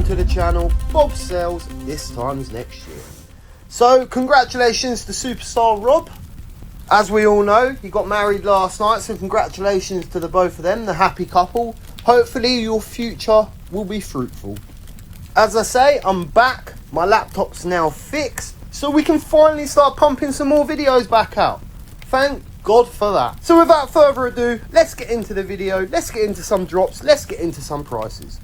to the channel, Bob Sales, this time's next year. So congratulations to Superstar Rob. As we all know, he got married last night, so congratulations to the both of them, the happy couple. Hopefully your future will be fruitful. As I say, I'm back, my laptop's now fixed, so we can finally start pumping some more videos back out. Thank God for that. So without further ado, let's get into the video, let's get into some drops, let's get into some prices.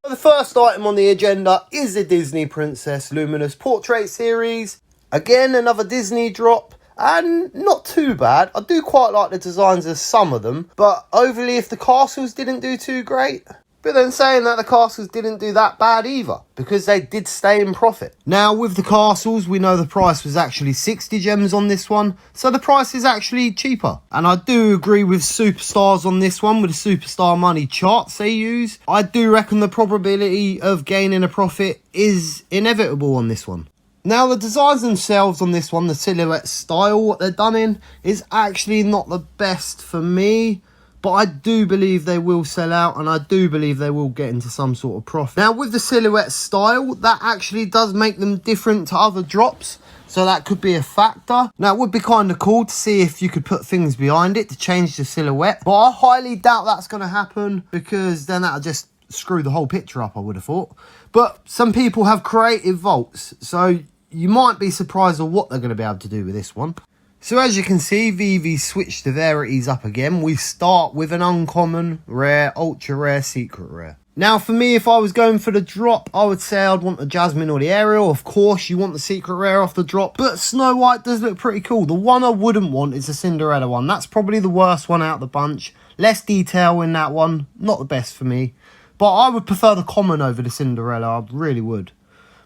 The first item on the agenda is the Disney Princess Luminous Portrait Series. Again, another Disney drop, and not too bad. I do quite like the designs of some of them, but overly if the castles didn't do too great. But then saying that, the castles didn't do that bad either, because they did stay in profit. Now with the castles, we know the price was actually 60 gems on this one, so the price is actually cheaper. And I do agree with Superstars on this one, with the Superstar money charts they use. I do reckon the probability of gaining a profit is inevitable on this one. Now the designs themselves on this one, the silhouette style, what they're done in, is actually not the best for me. But I do believe they will sell out, and I do believe they will get into some sort of profit. Now with the silhouette style, that actually does make them different to other drops. So that could be a factor. Now it would be kind of cool to see if you could put things behind it to change the silhouette. But I highly doubt that's going to happen, because then that'll just screw the whole picture up, I would have thought. But some people have creative vaults, so you might be surprised at what they're going to be able to do with this one. So as you can see, VEVE switched the rarities up again. We start with an uncommon, rare, ultra rare, secret rare. Now for me, if I was going for the drop, I would say I'd want the Jasmine or the Ariel. Of course, you want the secret rare off the drop, but Snow White does look pretty cool. The one I wouldn't want is the Cinderella one. That's probably the worst one out of the bunch. Less detail in that one, not the best for me. But I would prefer the common over the Cinderella, I really would.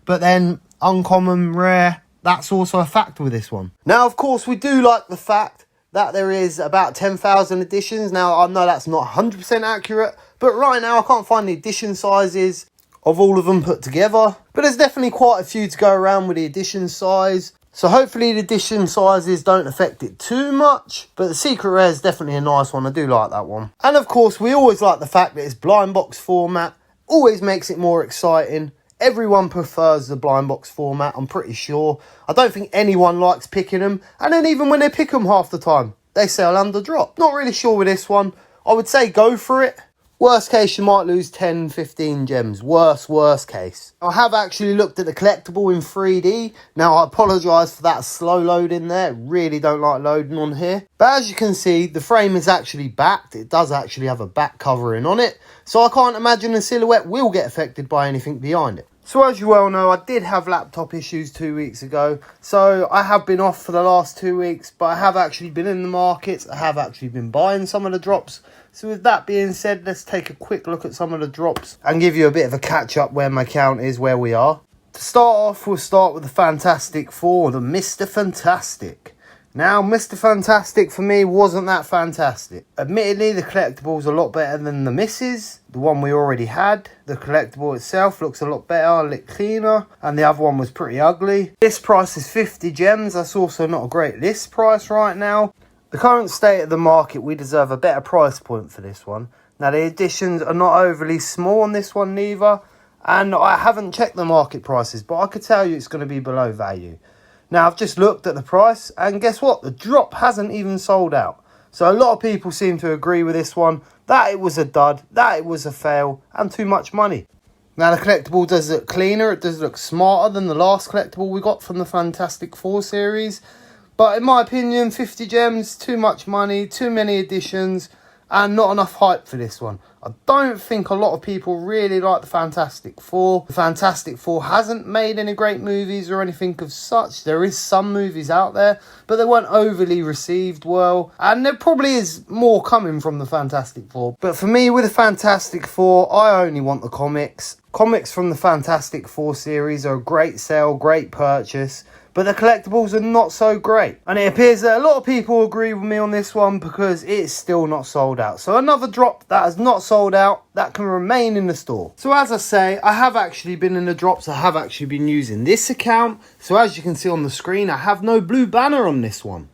But then, uncommon, rare, that's also a factor with this one. Now, of course, we do like the fact that there is about 10,000 editions. Now, I know that's not 100% accurate, but right now I can't find the edition sizes of all of them put together. But there's definitely quite a few to go around with the edition size. So hopefully the edition sizes don't affect it too much. But the secret rare is definitely a nice one. I do like that one. And of course, we always like the fact that it's blind box format. Always makes it more exciting. Everyone prefers the blind box format, I'm pretty sure. I don't think anyone likes picking them. And then even when they pick them half the time, they sell under drop. Not really sure with this one. I would say go for it. Worst case, you might lose 10, 15 gems. Worst case. I have actually looked at the collectible in 3D. Now, I apologise for that slow load in there. Really don't like loading on here. But as you can see, the frame is actually backed. It does actually have a back covering on it. So I can't imagine the silhouette will get affected by anything behind it. So as you well know, I did have laptop issues 2 weeks ago. So I have been off for the last 2 weeks, but I have actually been in the markets. I have actually been buying some of the drops. So with that being said, let's take a quick look at some of the drops and give you a bit of a catch up where my count is, where we are. To start off, we'll start with the Fantastic Four, the Mr. Fantastic. Now, Mr. Fantastic for me wasn't that fantastic. Admittedly, the collectible's a lot better than the misses. The one we already had. The collectible itself looks a lot better, a little cleaner. And the other one was pretty ugly. This price is 50 gems. That's also not a great list price right now. The current state of the market, we deserve a better price point for this one. Now, the editions are not overly small on this one neither. And I haven't checked the market prices, but I could tell you it's going to be below value. Now, I've just looked at the price, and guess what? The drop hasn't even sold out. So a lot of people seem to agree with this one, that it was a dud, that it was a fail, and too much money. Now, the collectible does look cleaner, it does look smarter than the last collectible we got from the Fantastic Four series. But in my opinion, 50 gems, too much money, too many editions, and not enough hype for this one. I don't think a lot of people really like the Fantastic Four. The Fantastic Four hasn't made any great movies or anything of such. There is some movies out there, but they weren't overly received well. And there probably is more coming from the Fantastic Four. But for me, with the Fantastic Four, I only want the comics. Comics from the Fantastic Four series are a great sale, great purchase. But the collectibles are not so great. And it appears that a lot of people agree with me on this one because it's still not sold out. So another drop that has not sold out, that can remain in the store. So as I say, I have actually been in the drops. I have actually been using this account. So as you can see on the screen, I have no blue banner on this one.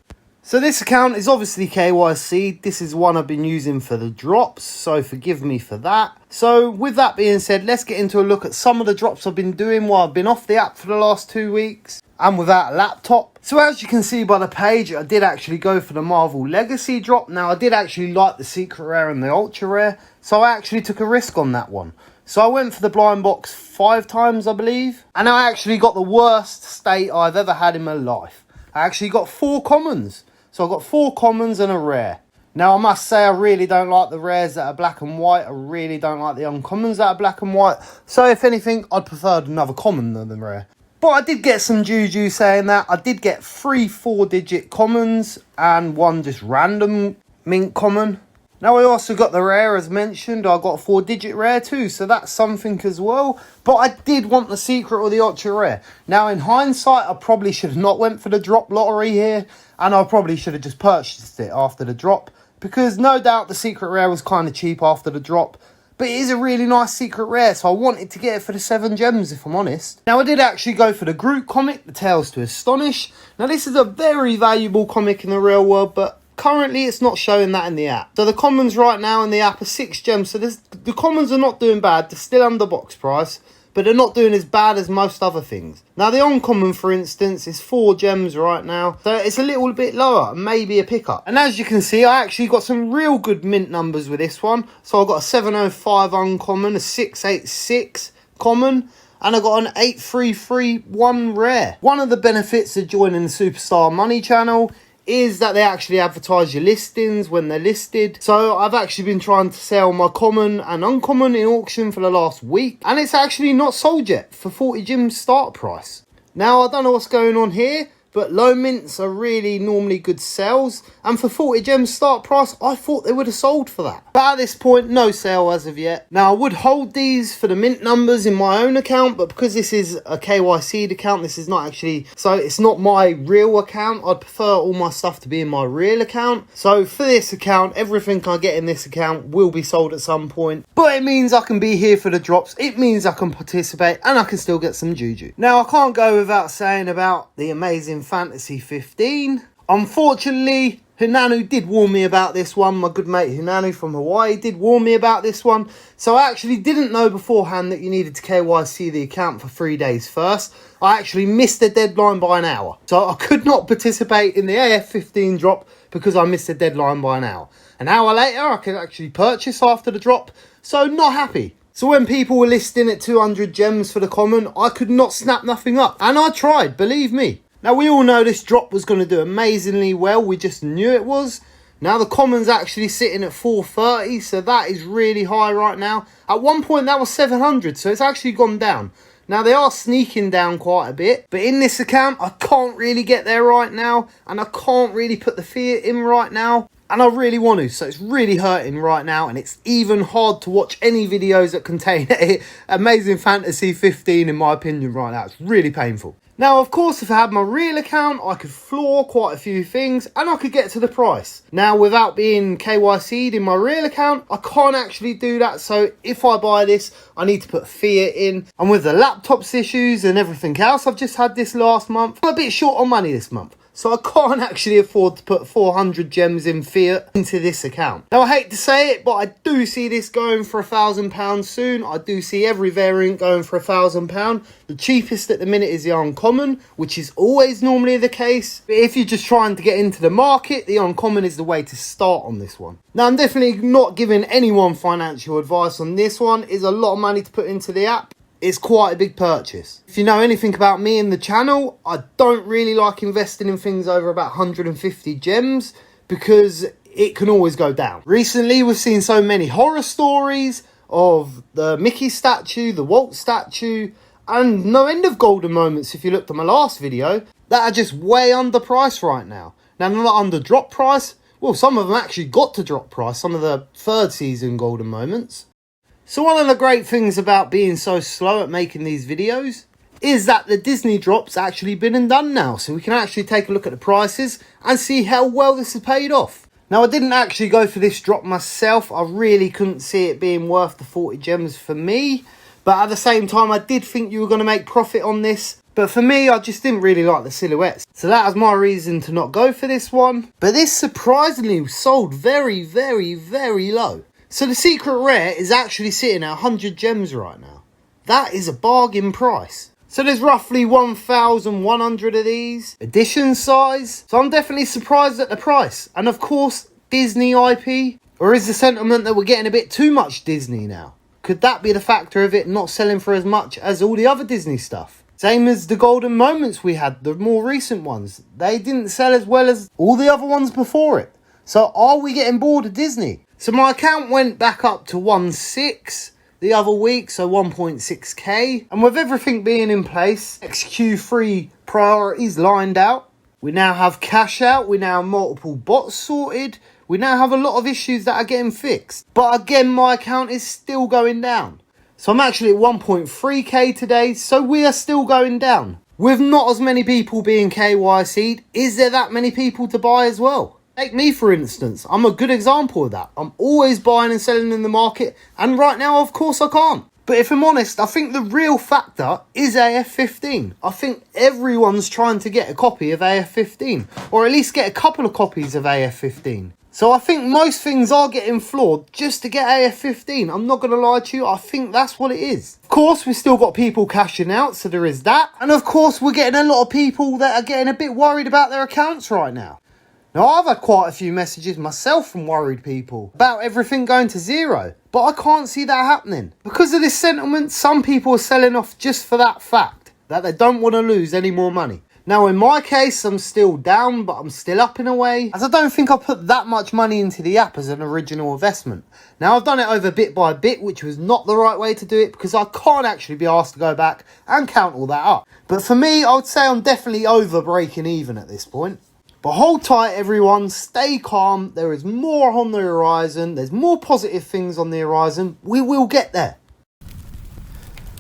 So this account is obviously KYC. This is one I've been using for the drops, so forgive me for that. So with that being said, let's get into a look at some of the drops I've been doing while I've been off the app for the last 2 weeks and without a laptop. So as you can see by the page, I did actually go for the Marvel Legacy drop. Now I did actually like the secret rare and the ultra rare, so I actually took a risk on that one. So I went for the blind box 5 times, I believe, and I actually got the worst state I've ever had in my life. I actually got 4 commons. So I got 4 commons and a rare. Now I must say I really don't like the rares that are black and white. I really don't like the uncommons that are black and white. So if anything, I'd prefer another common than the rare. But I did get some juju saying that. I did get 3 4-digit commons and 1 just random mint common. Now I also got the rare as mentioned. I got a 4-digit rare too, so that's something as well. But I did want the secret or the ultra rare. Now in hindsight, I probably should have not went for the drop lottery here, and I probably should have just purchased it after the drop, because no doubt the secret rare was kind of cheap after the drop. But it is a really nice secret rare, so I wanted to get it for the 7 gems, if I'm honest. Now, I did actually go for the Groot comic, The Tales to Astonish. Now, this is a very valuable comic in the real world, but currently it's not showing that in the app. So the commons right now in the app are 6 gems, so the commons are not doing bad. They're still under box price, but they're not doing as bad as most other things. Now, the uncommon, for instance, is 4 gems right now, so it's a little bit lower, maybe a pickup. And as you can see, I actually got some real good mint numbers with this one. So I got a 705 uncommon, a 686 common, and I got an 8331 rare. One of the benefits of joining the Superstar Money channel is that they actually advertise your listings when they're listed. So I've actually been trying to sell my common and uncommon in auction for the last week, and it's actually not sold yet for 40 gems start price. Now I don't know what's going on here, but low mints are really normally good sales, and for 40 gems start price, I thought they would have sold for that. But at this point, no sale as of yet. Now I would hold these for the mint numbers in my own account, but because this is a KYC'd account, this is not actually, so it's not my real account. I'd prefer all my stuff to be in my real account. So for this account, everything I get in this account will be sold at some point, but it means I can be here for the drops. It means I can participate and I can still get some juju. Now I can't go without saying about the amazing Fantasy 15. Unfortunately, Hinanu did warn me about this one. My good mate Hinanu from Hawaii did warn me about this one. So I actually didn't know beforehand that you needed to KYC the account for 3 days first. I actually missed the deadline by an hour. So I could not participate in the AF15 drop because I missed the deadline by an hour. An hour later, I could actually purchase after the drop. So not happy. So when people were listing at 200 gems for the common, I could not snap nothing up. And I tried, believe me. Now, we all know this drop was going to do amazingly well. We just knew it was. Now, the common's actually sitting at 430, so that is really high right now. At one point, that was 700, so it's actually gone down. Now, they are sneaking down quite a bit, but in this account, I can't really get there right now, and I can't really put the fiat in right now, and I really want to, so it's really hurting right now, and it's even hard to watch any videos that contain Amazing Fantasy 15, in my opinion, right now. It's really painful. Now, of course, if I had my real account, I could floor quite a few things and I could get to the price. Now, without being KYC'd in my real account, I can't actually do that. So if I buy this, I need to put fiat in. And with the laptop's issues and everything else I've just had this last month, I'm a bit short on money this month. So I can't actually afford to put 400 gems in fiat into this account. Now, I hate to say it, but I do see this going for £1,000 soon. I do see every variant going for £1,000. The cheapest at the minute is the uncommon, which is always normally the case. But if you're just trying to get into the market, the uncommon is the way to start on this one. Now, I'm definitely not giving anyone financial advice on this one. It's a lot of money to put into the app. It's quite a big purchase. If you know anything about me and the channel, I don't really like investing in things over about 150 gems because it can always go down. Recently, we've seen so many horror stories of the Mickey statue, the Walt statue, and no end of golden moments, if you looked at my last video, that are just way underpriced right now. Now, they're not under drop price. Well, some of them actually got to drop price, some of the third season golden moments. So one of the great things about being so slow at making these videos is that the Disney drop's actually been and done now. So we can actually take a look at the prices and see how well this has paid off. Now, I didn't actually go for this drop myself. I really couldn't see it being worth the 40 gems for me. But at the same time, I did think you were going to make profit on this. But for me, I just didn't really like the silhouettes. So that was my reason to not go for this one. But this surprisingly sold very, very, very low. So the secret rare is actually sitting at 100 gems right now. That is a bargain price. So there's roughly 1,100 of these. Edition size. So I'm definitely surprised at the price. And of course, Disney IP. Or is the sentiment that we're getting a bit too much Disney now? Could that be the factor of it not selling for as much as all the other Disney stuff? Same as the golden moments we had, the more recent ones. They didn't sell as well as all the other ones before it. So are we getting bored of Disney? So my account went back up to 1.6 the other week, so 1.6k. And with everything being in place, XQ3 priorities lined out. We now have cash out, we now have multiple bots sorted. We now have a lot of issues that are getting fixed. But again, my account is still going down. So I'm actually at 1.3k today, so we are still going down. With not as many people being KYC'd, is there that many people to buy as well? Take me for instance, I'm a good example of that. I'm always buying and selling in the market, and right now of course I can't. But if I'm honest, I think the real factor is AF15. I think everyone's trying to get a copy of AF15, or at least get a couple of copies of AF15. So I think most things are getting flawed just to get AF15. I'm not going to lie to you, I think that's what it is. Of course, we've still got people cashing out, so there is that. And of course, we're getting a lot of people that are getting a bit worried about their accounts right now. Now, I've had quite a few messages myself from worried people about everything going to zero. But I can't see that happening. Because of this sentiment, some people are selling off just for that fact, that they don't want to lose any more money. Now, in my case, I'm still down, but I'm still up in a way, as I don't think I put that much money into the app as an original investment. Now, I've done it over bit by bit, which was not the right way to do it, because I can't actually be asked to go back and count all that up. But for me, I would say I'm definitely over breaking even at this point. But hold tight, everyone, stay calm, there is more on the horizon, there's more positive things on the horizon, we will get there.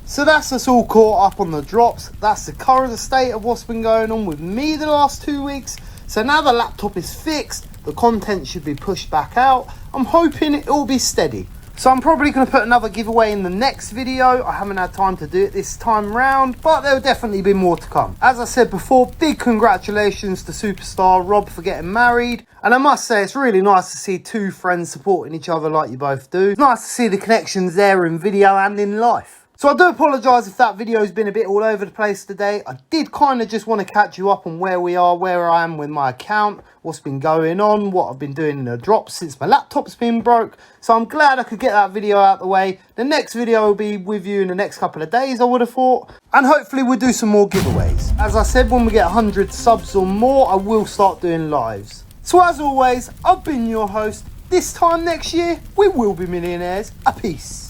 So that's us all caught up on the drops. That's the current state of what's been going on with me the last 2 weeks. So now the laptop is fixed, the content should be pushed back out. I'm hoping it will be steady. So I'm probably going to put another giveaway in the next video. I haven't had time to do it this time round, but there'll definitely be more to come. As I said before, big congratulations to Superstar Rob for getting married. And I must say, it's really nice to see two friends supporting each other like you both do. It's nice to see the connections there in video and in life. So I do apologise if that video has been a bit all over the place today. I did kind of just want to catch you up on where we are, where I am with my account, what's been going on, what I've been doing in the drops since my laptop's been broke. So I'm glad I could get that video out of the way. The next video will be with you in the next couple of days, I would have thought. And hopefully we'll do some more giveaways. As I said, when we get 100 subs or more, I will start doing lives. So as always, I've been your host. This time next year, we will be millionaires. A peace.